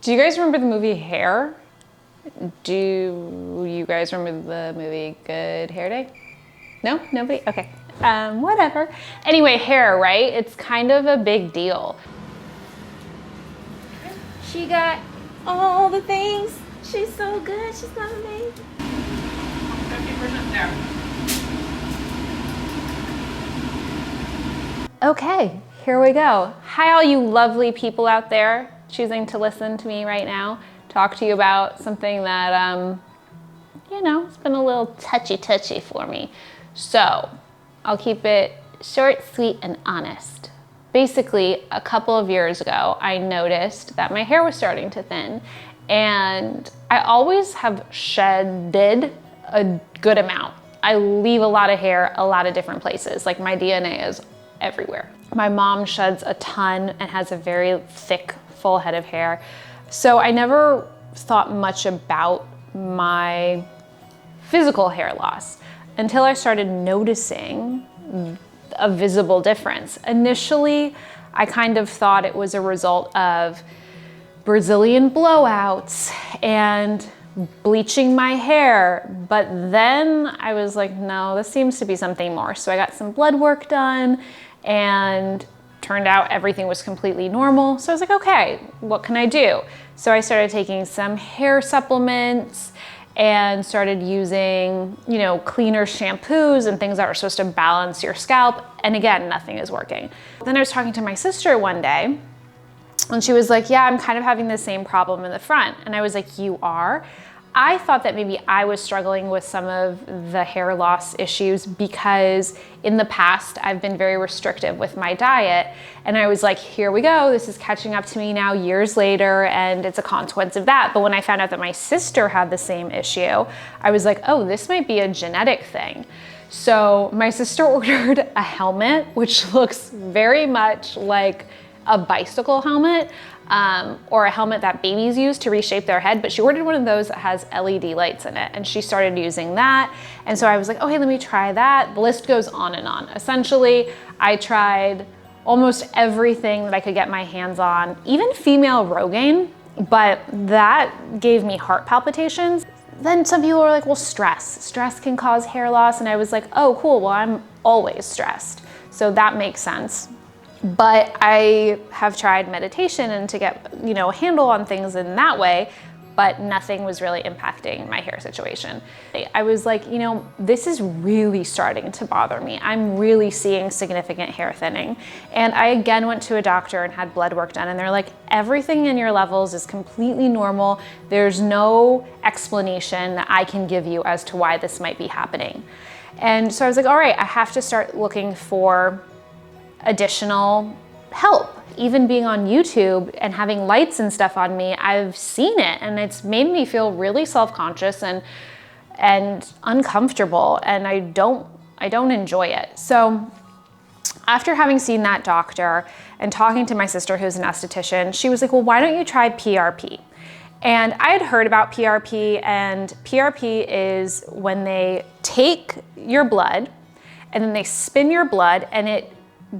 Do you guys remember the movie Hair? Do you guys remember the movie Good Hair Day? No? Nobody? Okay. Whatever. Anyway, hair, right? It's kind of a big deal. She got all the things. She's so good. She's not amazing. 50% there. Okay, here we go. Hi, all you lovely people out there choosing to listen to me right now. Talk to you about something that, you know, it's been a little touchy for me. So I'll keep it short, sweet, and honest. Basically, a couple of years ago, I noticed that my hair was starting to thin, and I always have shedded a good amount. I leave a lot of hair a lot of different places. Like, my DNA is everywhere. My mom sheds a ton and has a very thick, full head of hair. So I never thought much about my physical hair loss until I started noticing a visible difference. Initially, I kind of thought it was a result of Brazilian blowouts and bleaching my hair, but then I was like, no, this seems to be something more. So I got some blood work done, and turned out everything was completely normal. So I was like, okay, what can I do? So I started taking some hair supplements and started using, you know, cleaner shampoos and things that were supposed to balance your scalp. And again, nothing is working. Then I was talking to my sister one day, and she was like, yeah, I'm kind of having the same problem in the front. And I was like, you are? I thought that maybe I was struggling with some of the hair loss issues because in the past, I've been very restrictive with my diet. And I was like, here we go. This is catching up to me now years later, and it's a consequence of that. But when I found out that my sister had the same issue, I was like, oh, this might be a genetic thing. So my sister ordered a helmet, which looks very much like a bicycle helmet, or a helmet that babies use to reshape their head, but she ordered one of those that has LED lights in it, and she started using that. And so I was like, okay, let me try that. The list goes on and on. Essentially, I tried almost everything that I could get my hands on, even female Rogaine, but that gave me heart palpitations. Then some people were like, well, stress can cause hair loss. And I was like, oh, cool, well, I'm always stressed. So that makes sense. But I have tried meditation and to get, you know, a handle on things in that way, but nothing was really impacting my hair situation. I was like, you know, this is really starting to bother me. I'm really seeing significant hair thinning. And I again went to a doctor and had blood work done, and they're like, everything in your levels is completely normal. There's no explanation that I can give you as to why this might be happening. And so I was like, all right, I have to start looking for additional help. Even being on YouTube and having lights and stuff on me, I've seen it, and it's made me feel really self-conscious and uncomfortable, and I don't enjoy it. So after having seen that doctor and talking to my sister, who's an esthetician, she was like, well, why don't you try PRP? And I had heard about PRP, and PRP is when they take your blood and then they spin your blood, and it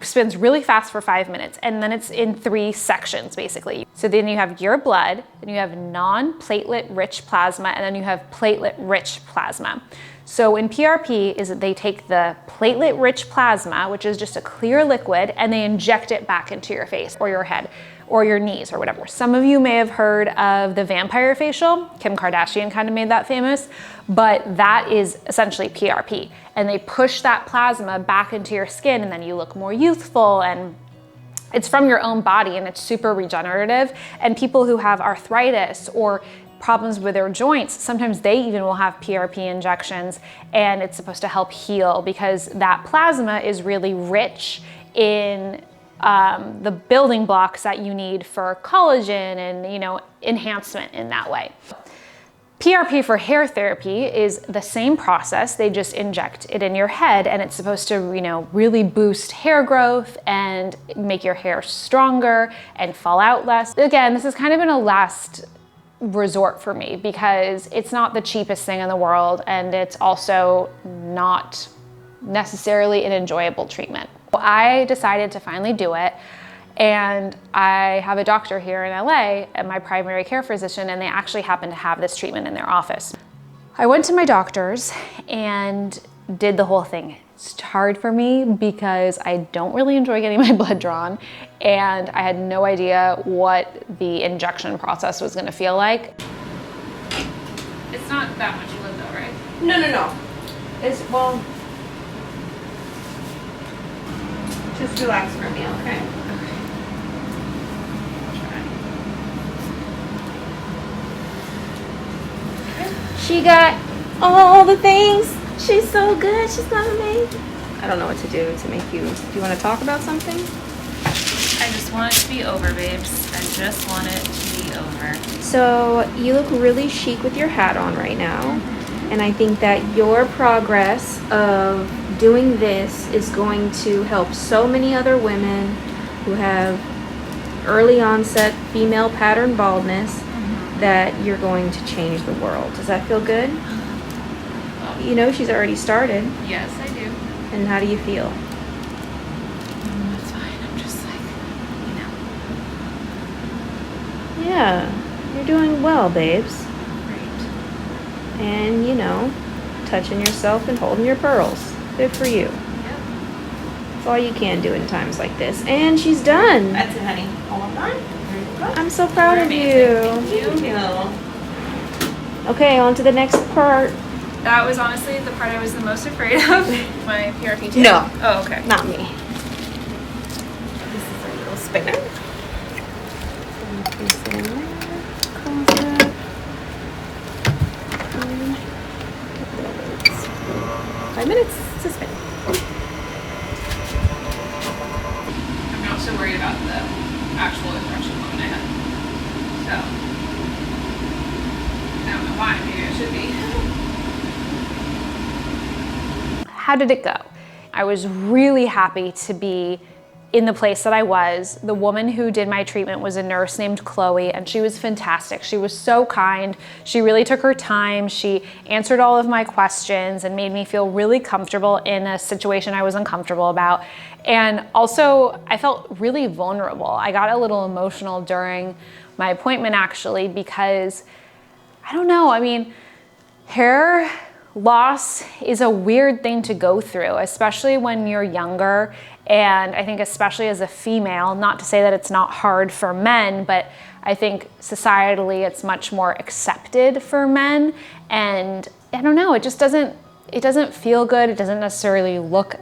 spins really fast for 5 minutes, and then it's in 3 sections basically. So then you have your blood, then you have non-platelet rich plasma, and then you have platelet rich plasma. So in PRP is that they take the platelet rich plasma, which is just a clear liquid, and they inject it back into your face or your head or your knees or whatever. Some of you may have heard of the vampire facial. Kim Kardashian kind of made that famous, but that is essentially PRP. And they push that plasma back into your skin, and then you look more youthful, and it's from your own body, and it's super regenerative. And people who have arthritis or problems with their joints, sometimes they even will have PRP injections, and it's supposed to help heal because that plasma is really rich in the building blocks that you need for collagen and, you know, enhancement in that way. PRP for hair therapy is the same process. They just inject it in your head, and it's supposed to, you know, really boost hair growth and make your hair stronger and fall out less. Again, this has kind of been a last resort for me because it's not the cheapest thing in the world, and it's also not necessarily an enjoyable treatment. I decided to finally do it, And I have a doctor here in LA, and my primary care physician, and they actually happen to have this treatment in their office. I went to my doctor's and did the whole thing. It's hard for me because I don't really enjoy getting my blood drawn, and I had no idea what the injection process was gonna feel like. It's not that much fluid though, right? No. It's, well, just relax for me, okay? She got all the things. She's so good. She's not amazing. I don't know what to do to make you. Do you want to talk about something? I just want it to be over, babes. I just want it to be over. So you look really chic with your hat on right now. And I think that your progress of doing this is going to help so many other women who have early onset female pattern baldness that you're going to change the world. Does that feel good? You know she's already started. Yes, I do. And how do you feel? That's fine. I'm just like, Yeah, you're doing well, babes. great. And, touching yourself and holding your pearls. Good for you. Yep. That's all you can do in times like this. And she's done. That's it, honey. All done? I'm so proud of you. Thank you. Okay, on to the next part. That was honestly the part I was the most afraid of. My PRP too. No. Oh, okay. Not me. This is our little spinner. 5 minutes to spin. I'm not so worried about the actual impression on my head. So, I don't know why. Maybe I should be. How did it go? I was really happy to be in the place that I was. The woman who did my treatment was a nurse named Chloe, and she was fantastic. She was so kind. She really took her time. She answered all of my questions and made me feel really comfortable in a situation I was uncomfortable about. And also, I felt really vulnerable. I got a little emotional during my appointment actually because, I don't know, I mean, hair loss is a weird thing to go through, especially when you're younger. And I think especially as a female, not to say that it's not hard for men, but I think societally it's much more accepted for men. And I don't know, it doesn't feel good. It doesn't necessarily look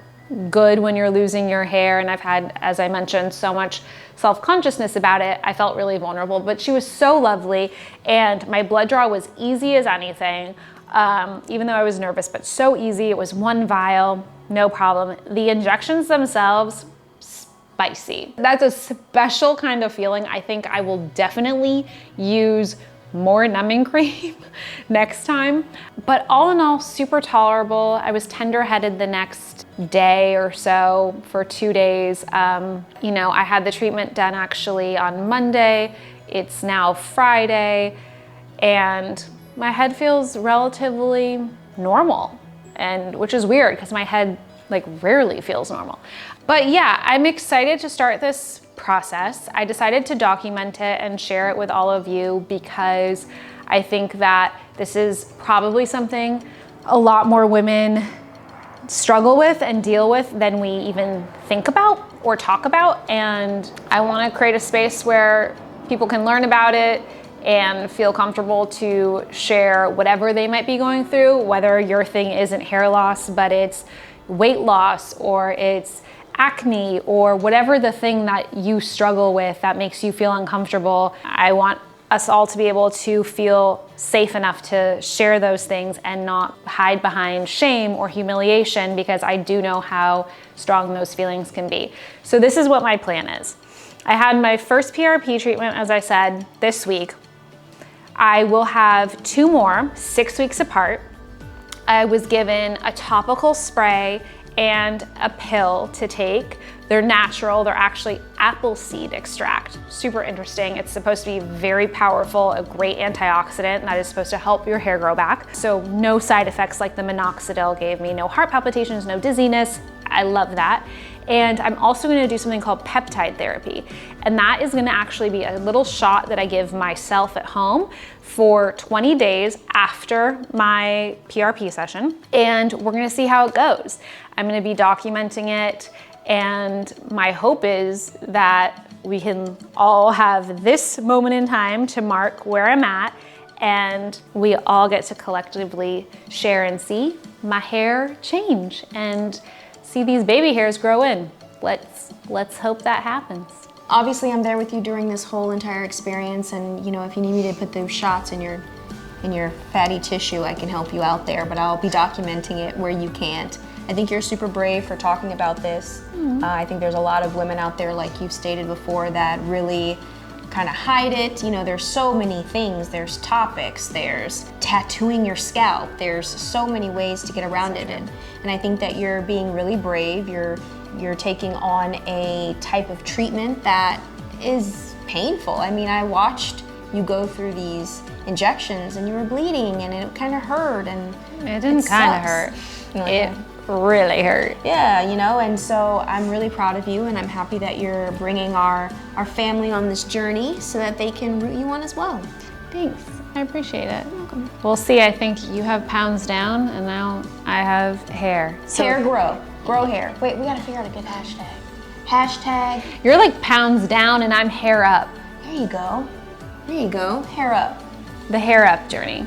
good when you're losing your hair. And I've had, as I mentioned, so much self-consciousness about it. I felt really vulnerable, but she was so lovely. And my blood draw was easy as anything. Even though I was nervous, but so easy. It was one vial, no problem. The injections themselves, spicy. That's a special kind of feeling. I think I will definitely use more numbing cream next time. But all in all, super tolerable. I was tender-headed the next day or so for 2 days. I had the treatment done actually on Monday. It's now Friday, and my head feels relatively normal, and which is weird because my head rarely feels normal. But yeah, I'm excited to start this process. I decided to document it and share it with all of you because I think that this is probably something a lot more women struggle with and deal with than we even think about or talk about. And I want to create a space where people can learn about it and feel comfortable to share whatever they might be going through, whether your thing isn't hair loss, but it's weight loss or it's acne or whatever the thing that you struggle with that makes you feel uncomfortable. I want us all to be able to feel safe enough to share those things and not hide behind shame or humiliation, because I do know how strong those feelings can be. So this is what my plan is. I had my first PRP treatment, as I said, this week. I will have 2 more, 6 weeks apart. I was given a topical spray and a pill to take. They're natural, they're actually apple seed extract. Super interesting. It's supposed to be very powerful, a great antioxidant that is supposed to help your hair grow back. So no side effects like the minoxidil gave me, no heart palpitations, no dizziness. I love that. And I'm also gonna do something called Peptide Therapy. And that is gonna actually be a little shot that I give myself at home for 20 days after my PRP session. And we're gonna see how it goes. I'm gonna be documenting it. And my hope is that we can all have this moment in time to mark where I'm at, and we all get to collectively share and see my hair change and see these baby hairs grow in. Let's hope that happens. Obviously, I'm there with you during this whole entire experience, and you know, if you need me to put those shots in your fatty tissue, I can help you out there, but I'll be documenting it where you can't. I think you're super brave for talking about this. I think there's a lot of women out there, like you've stated before, that really kind of hide it. You know, there's so many things. There's topics, there's tattooing your scalp, there's so many ways to get around it. And I think that you're being really brave. You're taking on a type of treatment that is painful. I mean, I watched you go through these injections and you were bleeding and it kind of hurt, and it didn't kind of hurt. It really hurt. Yeah, you know, and so I'm really proud of you, and I'm happy that you're bringing our family on this journey so that they can root you on as well. Thanks, I appreciate it. You're welcome. We'll see, I think you have pounds down and now I have hair. So hair grow hair. Wait, we gotta figure out a good hashtag. Hashtag. You're like pounds down and I'm hair up. There you go. There you go, hair up. The hair up journey.